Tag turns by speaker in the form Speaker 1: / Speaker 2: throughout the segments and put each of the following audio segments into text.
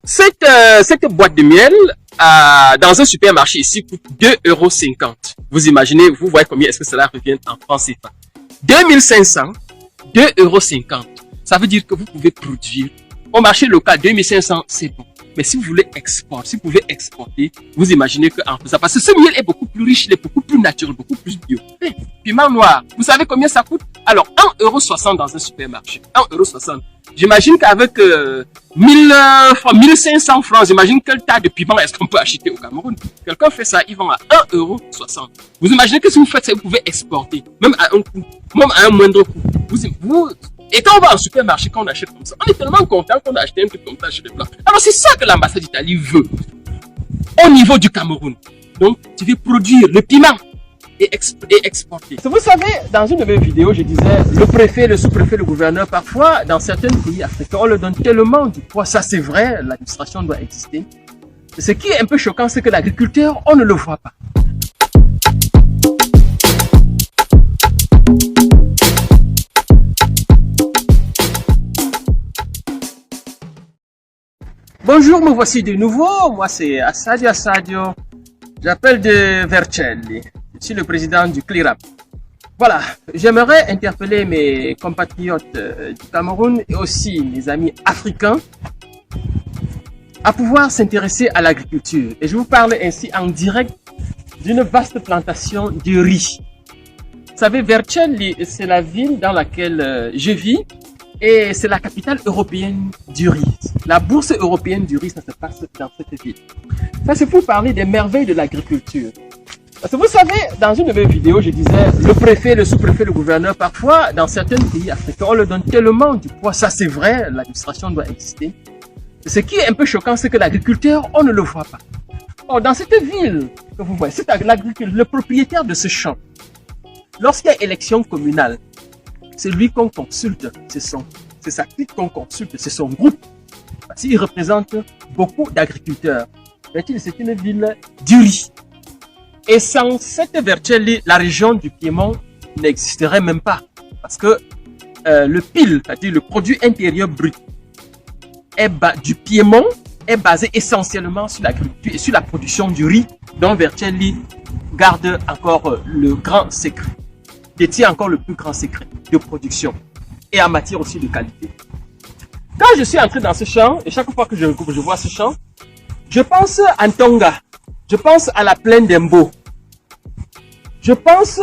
Speaker 1: Cette boîte de miel dans un supermarché ici coûte 2,50 €. Vous imaginez, vous voyez combien est-ce que cela revient en francs CFA. 2500, 2,50 €. Ça veut dire que vous pouvez produire. Au marché local, 2500, c'est bon. Mais si vous voulez exporter, si vous pouvez exporter, vous imaginez qu'en faisant, parce que ce miel est beaucoup plus riche, il est beaucoup plus naturel, beaucoup plus bio. Piment noir, vous savez combien ça coûte? Alors, 1,60 € dans un supermarché. 1,60 €. J'imagine qu'avec 1500 francs, j'imagine quel tas de piment est-ce qu'on peut acheter au Cameroun. Quelqu'un fait ça, ils vont à 1,60 €. Vous imaginez que si vous faites ça, vous pouvez exporter, même à un coût, même à un moindre coût. Et quand on va au supermarché, quand on achète comme ça, on est tellement content qu'on a acheté un truc comme ça chez les Blancs. Alors c'est ça que l'ambassade d'Italie veut, au niveau du Cameroun. Donc, tu veux produire le piment et exporter. Vous savez, dans une de mes vidéos, je disais, le préfet, le sous-préfet, le gouverneur, parfois, dans certains pays africains, on leur donne tellement du poids. Ça, c'est vrai, l'administration doit exister. Ce qui est un peu choquant, c'est que l'agriculteur, on ne le voit pas. Bonjour, me voici de nouveau. Moi, c'est Assadio. J'appelle de Vercelli. Je suis le président du CLIRAP. Voilà, j'aimerais interpeller mes compatriotes du Cameroun et aussi mes amis africains à pouvoir s'intéresser à l'agriculture. Et je vous parle ainsi en direct d'une vaste plantation de riz. Vous savez, Vercelli, c'est la ville dans laquelle je vis. Et c'est la capitale européenne du riz. La bourse européenne du riz, ça se passe dans cette ville. Ça, c'est pour parler des merveilles de l'agriculture. Parce que vous savez, dans une de mes vidéos, je disais, le préfet, le sous-préfet, le gouverneur, parfois, dans certains pays africains, on leur donne tellement du poids. Ça, c'est vrai, l'administration doit exister. Ce qui est un peu choquant, c'est que l'agriculteur, on ne le voit pas. Or, dans cette ville que vous voyez, c'est l'agriculteur, le propriétaire de ce champ. Lorsqu'il y a élection communale, c'est lui qu'on consulte, c'est sa clique qu'on consulte, c'est son groupe. Parce qu'il représente beaucoup d'agriculteurs. C'est une ville du riz. Et sans cette Vercelli, la région du Piémont n'existerait même pas. Parce que le PIL, c'est-à-dire le produit intérieur brut du Piémont, est basé essentiellement sur l'agriculture et sur la production du riz, dont Vercelli garde encore le grand secret. Détient encore le plus grand secret de production et en matière aussi de qualité. Quand je suis entré dans ce champ, et chaque fois que je vois ce champ, je pense à Ntonga, je pense à la plaine d'Embo, je pense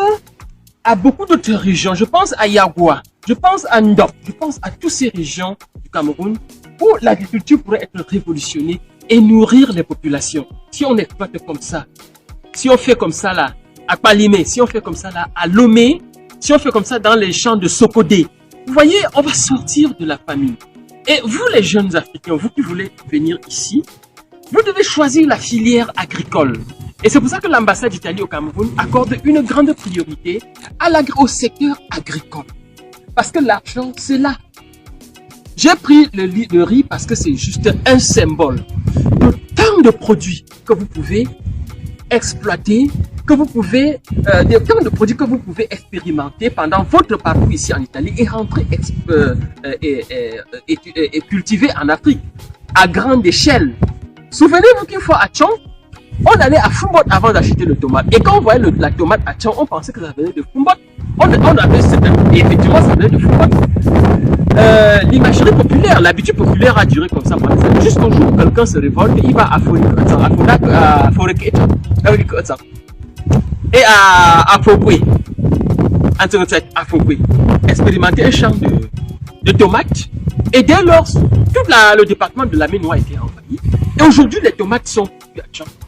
Speaker 1: à beaucoup d'autres régions, je pense à Yagua, je pense à Ndop, je pense à toutes ces régions du Cameroun où l'agriculture pourrait être révolutionnée et nourrir les populations. Si on exploite comme ça, si on fait comme ça là, à Palimé, si on fait comme ça là, à Lomé, si on fait comme ça dans les champs de Sokodé, vous voyez, on va sortir de la famine. Et vous les jeunes Africains, vous qui voulez venir ici, vous devez choisir la filière agricole. Et c'est pour ça que l'ambassade d'Italie au Cameroun accorde une grande priorité au secteur agricole. Parce que l'argent, c'est là. J'ai pris le riz parce que c'est juste un symbole de tant de produits que vous pouvez exploiter, que vous pouvez, tant de produits que vous pouvez expérimenter pendant votre parcours ici en Italie et rentrer et cultiver en Afrique à grande échelle. Souvenez-vous qu'une fois à Tchon, on allait à Fumbot avant d'acheter le tomate. Et quand on voyait la tomate à Tchon, on pensait que ça venait de Fumbot. Et effectivement, ça venait de Fumbot. L'imagerie populaire, l'habitude populaire a duré comme ça pendant ça. Jusqu'au jour où quelqu'un se révolte, il va à Forek et à Fokwe, expérimenter un champ de tomates. Et dès lors, tout le département de la mine a été envahi. Et aujourd'hui, les tomates sont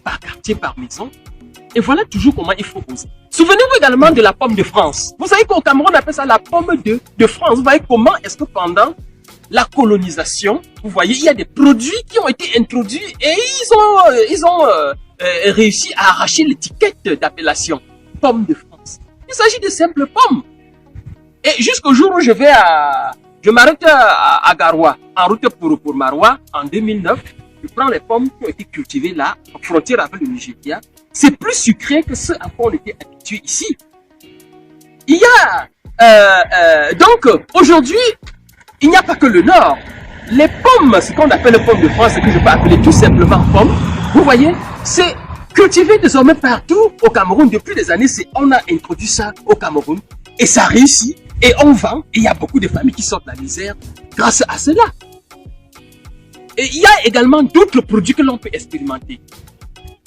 Speaker 1: par quartier, par maison. Et voilà toujours comment il faut oser. Souvenez-vous également de la pomme de France. Vous savez qu'au Cameroun, on appelle ça la pomme de France. Vous voyez comment est-ce que pendant la colonisation, vous voyez, il y a des produits qui ont été introduits et ils ont réussi à arracher l'étiquette d'appellation pomme de France. Il s'agit de simples pommes. Et jusqu'au jour où je m'arrête à Garoua, en route pour Maroua, en 2009, je prends les pommes qui ont été cultivées là, en frontière avec le Nigeria. C'est plus sucré que ce à quoi on était habitué ici. Il y a donc aujourd'hui, il n'y a pas que le Nord. les pommes, ce qu'on appelle les pommes de France, que je peux appeler tout simplement pommes, vous voyez, c'est cultivé désormais partout au Cameroun. Depuis des années, on a introduit ça au Cameroun et ça réussit et on vend. Et il y a beaucoup de familles qui sortent de la misère grâce à cela. Et il y a également d'autres produits que l'on peut expérimenter.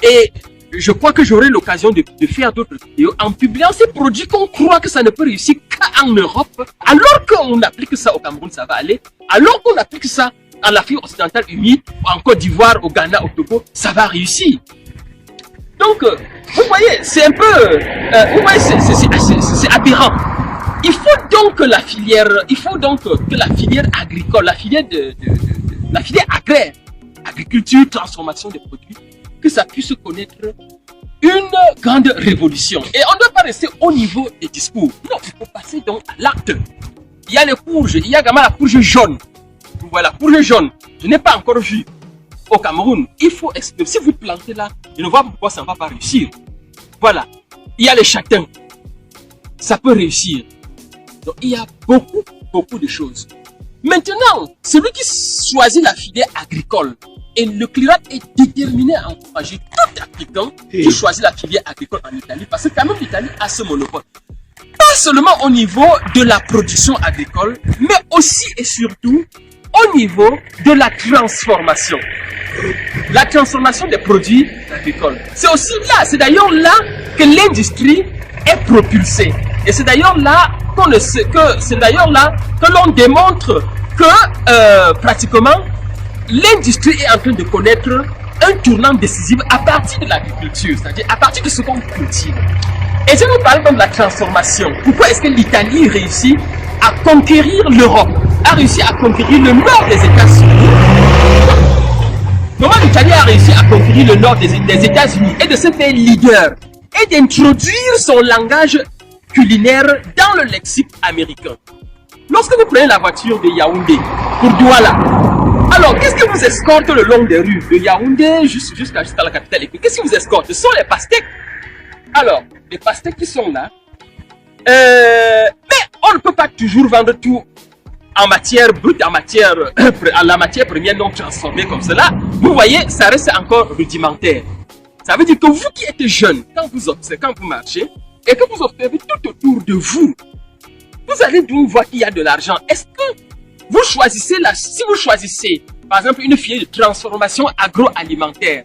Speaker 1: Et je crois que j'aurai l'occasion de faire d'autres vidéos en publiant ces produits qu'on croit que ça ne peut réussir qu'en Europe. Alors qu'on applique ça au Cameroun, ça va aller. Alors qu'on applique ça en Afrique occidentale humide, en Côte d'Ivoire, au Ghana, au Togo, ça va réussir. Donc, vous voyez, c'est un peu, vous voyez, c'est aberrant. Il faut donc que la filière agricole, la filière la filière agraire, agriculture, transformation des produits, que ça puisse connaître une grande révolution. Et on ne doit pas rester au niveau des discours. Non, il faut passer donc à l'acte. Il y a les courges, il y a également la courge jaune. Voilà, la courge jaune, je n'ai pas encore vu au Cameroun. Il faut explorer. Si vous plantez là, je ne vois pas pourquoi ça ne va pas réussir. Voilà, il y a les châtaignes. Ça peut réussir. Donc, il y a beaucoup de choses. Maintenant, celui qui choisit la filière agricole, et le CLIRAP est déterminé à encourager tout Africain qui choisit la filière agricole en Italie, parce que quand même l'Italie a ce monopole. Pas seulement au niveau de la production agricole, mais aussi et surtout au niveau de la transformation. La transformation des produits agricoles. C'est aussi là, c'est d'ailleurs là que l'industrie est propulsée. Et c'est d'ailleurs là que l'on démontre que pratiquement l'industrie est en train de connaître un tournant décisif à partir de l'agriculture, c'est-à-dire à partir de ce qu'on cultive. Et je vous parle donc de la transformation. Pourquoi est-ce que l'Italie réussit à conquérir l'Europe, a réussi à conquérir le nord des États-Unis? Comment l'Italie a réussi à conquérir le nord des États-Unis et de se faire leader et d'introduire son langage culinaire dans le lexique américain? Lorsque vous prenez la voiture de Yaoundé pour Douala, alors qu'est-ce que vous escorte le long des rues de Yaoundé jusqu'à la capitale? Qu'est-ce qui vous escorte? Ce sont les pastèques. Alors, les pastèques qui sont là, mais on ne peut pas toujours vendre tout en matière brute, en la matière première non transformée comme cela. Vous voyez, ça reste encore rudimentaire. Ça veut dire que vous qui êtes jeune, quand vous marchez, et que vous observez tout autour de vous, vous allez donc voir qu'il y a de l'argent. Est-ce que vous choisissez si vous choisissez, par exemple, une filière de transformation agroalimentaire,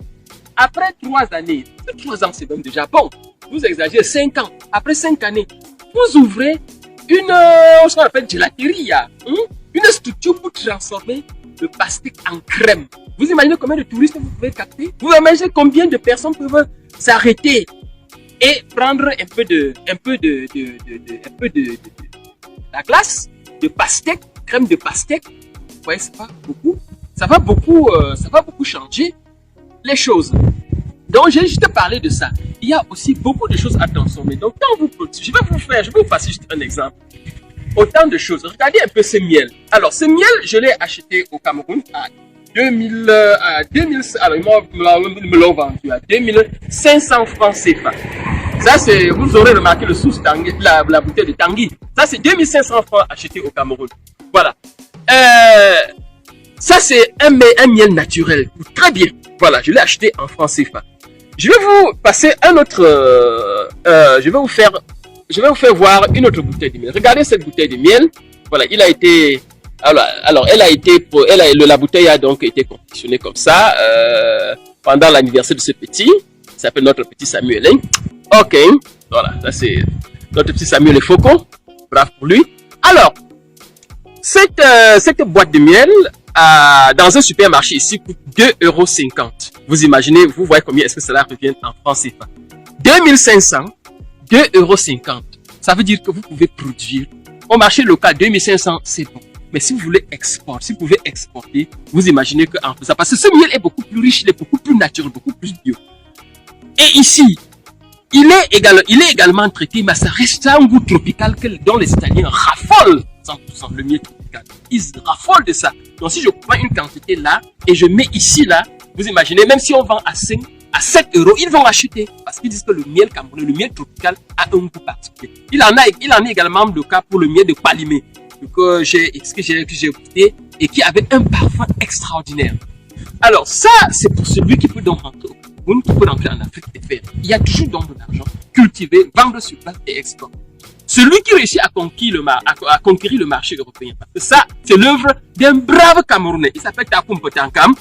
Speaker 1: après 3 années, 3 ans c'est même déjà bon, vous exagérez, 5 ans, après 5 années, vous ouvrez ce qu'on appelle gelateria, une structure pour transformer le pastèque en crème. Vous imaginez combien de touristes vous pouvez capter? Vous imaginez combien de personnes peuvent s'arrêter et prendre un peu de la glace de pastèque, crème de pastèque? Vous voyez, c'est pas beaucoup. Ça va beaucoup changer les choses. Donc, j'ai juste parlé de ça. Il y a aussi beaucoup de choses à transformer. Donc, quand je vais vous passer juste un exemple. Autant de choses. Regardez un peu ce miel. Alors, ce miel, je l'ai acheté au Cameroun à 2000, alors, ils me l'ont vendu à 2500 francs CFA. Ça, c'est, vous aurez remarqué le sous Tanguy, la bouteille de Tanguy. Ça, c'est 2500 francs acheté au Cameroun. Voilà. Ça, c'est un miel naturel. Très bien. Voilà, je l'ai acheté en francs CFA. Je vais vous passer un autre, je vais vous faire voir une autre bouteille de miel. Regardez cette bouteille de miel. Voilà, il a été, alors la bouteille a donc été confectionnée comme ça, pendant l'anniversaire de ce petit. Il s'appelle notre petit Samuel. Hein? Ok. Voilà, ça c'est notre petit Samuel Faucon. Bravo pour lui. Alors, cette boîte de miel, dans un supermarché ici, coûte 2,50 €. Vous imaginez, vous voyez combien est-ce que cela revient en francs CFA. 2500, 2,50 €. Ça veut dire que vous pouvez produire. Au marché local, 2500, c'est bon. Mais si vous voulez exporter, si vous pouvez exporter, vous imaginez que en plus ça, parce que ce miel est beaucoup plus riche, il est beaucoup plus naturel, beaucoup plus bio. Et ici, il est également traité, mais ça reste un goût tropical dont les Italiens raffolent 100% le miel tropical. Ils raffolent de ça. Donc si je prends une quantité là et je mets ici là, vous imaginez, même si on vend à 7 €, ils vont acheter parce qu'ils disent que le miel camerounais, le miel tropical a un goût particulier. Il en est également le cas pour le miel de Palimé que j'ai goûté et qui avait un parfum extraordinaire. Alors ça, c'est pour celui qui peut donc rentrer au Cameroun, qui peut rentrer en Afrique et faire. Il y a toujours donc de l'argent, cultiver, vendre sur place et exporter. Celui qui réussit à conquérir le marché européen, parce que ça, c'est l'œuvre d'un brave Camerounais. Il s'appelle Takoum Potankam.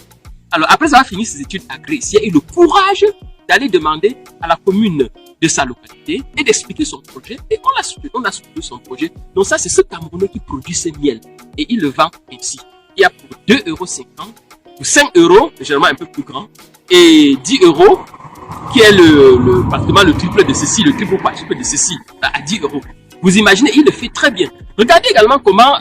Speaker 1: Alors après avoir fini ses études agréées, il a eu le courage d'aller demander à la commune de sa localité et d'expliquer son projet. Et on a soutenu son projet. Donc ça, c'est ce Camerounais qui produit ses miels. Et il le vend ainsi. Il y a pour 2,50 €, pour 5 €, généralement un peu plus grand, et 10 €, qui est pratiquement le triple de ceci, le triple quadruple de ceci, à 10 €. Vous imaginez, il le fait très bien. Regardez également comment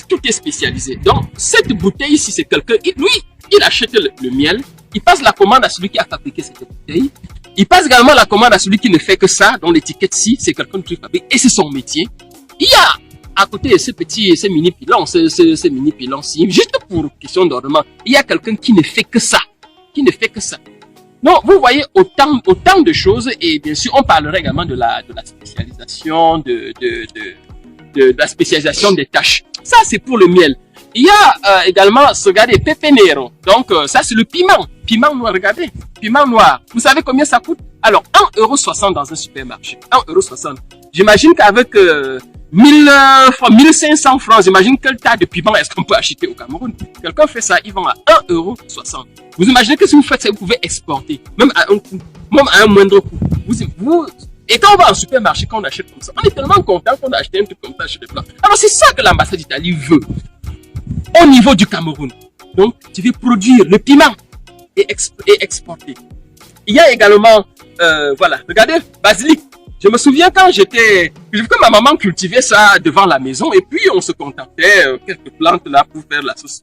Speaker 1: tout est spécialisé. Donc, cette bouteille ici, c'est quelqu'un, lui, il achète le miel, il passe la commande à celui qui a fabriqué cette bouteille, il passe également la commande à celui qui ne fait que ça, dont l'étiquette-ci, c'est quelqu'un qui fabrique, et c'est son métier. Il y a à côté de ces mini-pilons, ces mini-pilons-ci, juste pour question d'ornement, il y a quelqu'un qui ne fait que ça, Donc, vous voyez autant de choses, et bien sûr, on parlerait également de la spécialisation, de la spécialisation des tâches. Ça, c'est pour le miel. Il y a également, regardez, Pepe Nero. Donc, ça, c'est le piment. Piment noir, regardez. Piment noir. Vous savez combien ça coûte? Alors, 1,60 € dans un supermarché. 1,60 €. J'imagine qu'avec 1500 francs, j'imagine quel tas de piment est-ce qu'on peut acheter au Cameroun? Quelqu'un fait ça, il vend à 1,60 €. Vous imaginez que si vous faites ça, vous pouvez exporter, même à un coût, même à un moindre coût. Et quand on va en supermarché, quand on achète comme ça, on est tellement content qu'on a acheté un truc comme ça chez les Blancs. Alors c'est ça que l'ambassade d'Italie veut, au niveau du Cameroun. Donc, tu veux produire le piment et exporter. Il y a également, voilà, regardez, basilic. Je me souviens quand que ma maman cultivait ça devant la maison, et puis on se contentait quelques plantes là pour faire la sauce,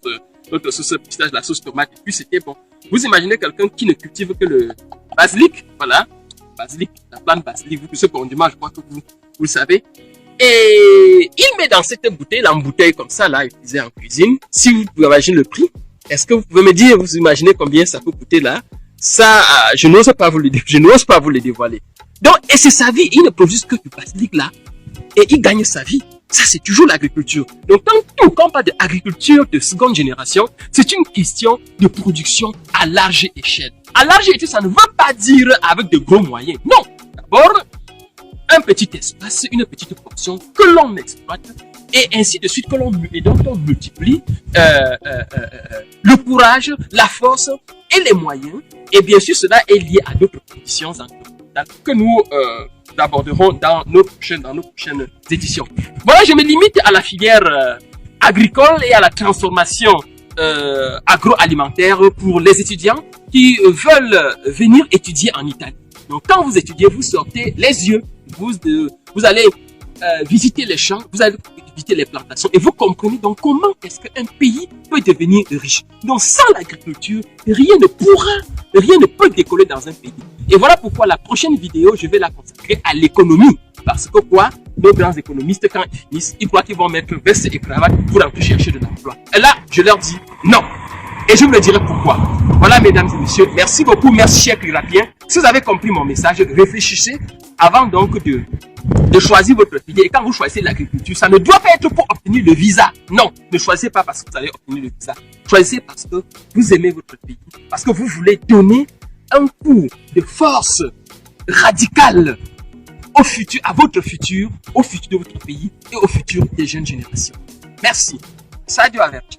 Speaker 1: notre sauce pistache, la sauce tomate, et puis c'était bon. Vous imaginez quelqu'un qui ne cultive que le basilic, voilà, basilic, la plante basilic, ce condiment, je crois que vous le savez. Et il met dans cette bouteille, en bouteille comme ça, là, utilisée en cuisine. Si vous pouvez imaginer le prix, est-ce que vous pouvez me dire, vous imaginez combien ça peut coûter là? Ça, je n'ose pas vous le dévoiler. Donc, et c'est sa vie, il ne produit que du basilic là, et il gagne sa vie. Ça, c'est toujours l'agriculture. Donc, quand on parle d'agriculture de seconde génération, c'est une question de production à large échelle. À large échelle, ça ne veut pas dire avec de gros moyens. Non. D'abord, un petit espace, une petite portion que l'on exploite, et ainsi de suite et dont on multiplie le courage, la force et les moyens. Et bien sûr, cela est lié à d'autres conditions environnementales que nous aborderons dans nos prochaines éditions. Voilà, je me limite à la filière agricole et à la transformation agroalimentaire pour les étudiants qui veulent venir étudier en Italie. Donc, quand vous étudiez, vous sortez les yeux, vous allez visiter les champs, vous allez visiter les plantations et vous comprenez donc comment est-ce qu'un pays peut devenir riche. Donc, sans l'agriculture, rien ne peut décoller dans un pays. Et voilà pourquoi la prochaine vidéo, je vais la consacrer à l'économie. Parce que quoi? Nos grands économistes, quand ils finissent, ils croient qu'ils vont mettre veste et cravate pour aller chercher de l'emploi. Et là, je leur dis non. Et je vous le dirai pourquoi. Voilà, mesdames et messieurs, merci beaucoup, merci chers Clirapiens. Si vous avez compris mon message, réfléchissez avant donc de choisir votre filière. Et quand vous choisissez l'agriculture, ça ne doit pas être pour obtenir le visa. Non, ne choisissez pas parce que vous allez obtenir le visa. Choisissez parce que vous aimez votre pays, parce que vous voulez donner un coup de force radicale au futur, à votre futur, au futur de votre pays et au futur des jeunes générations. Merci. Sadio Averti.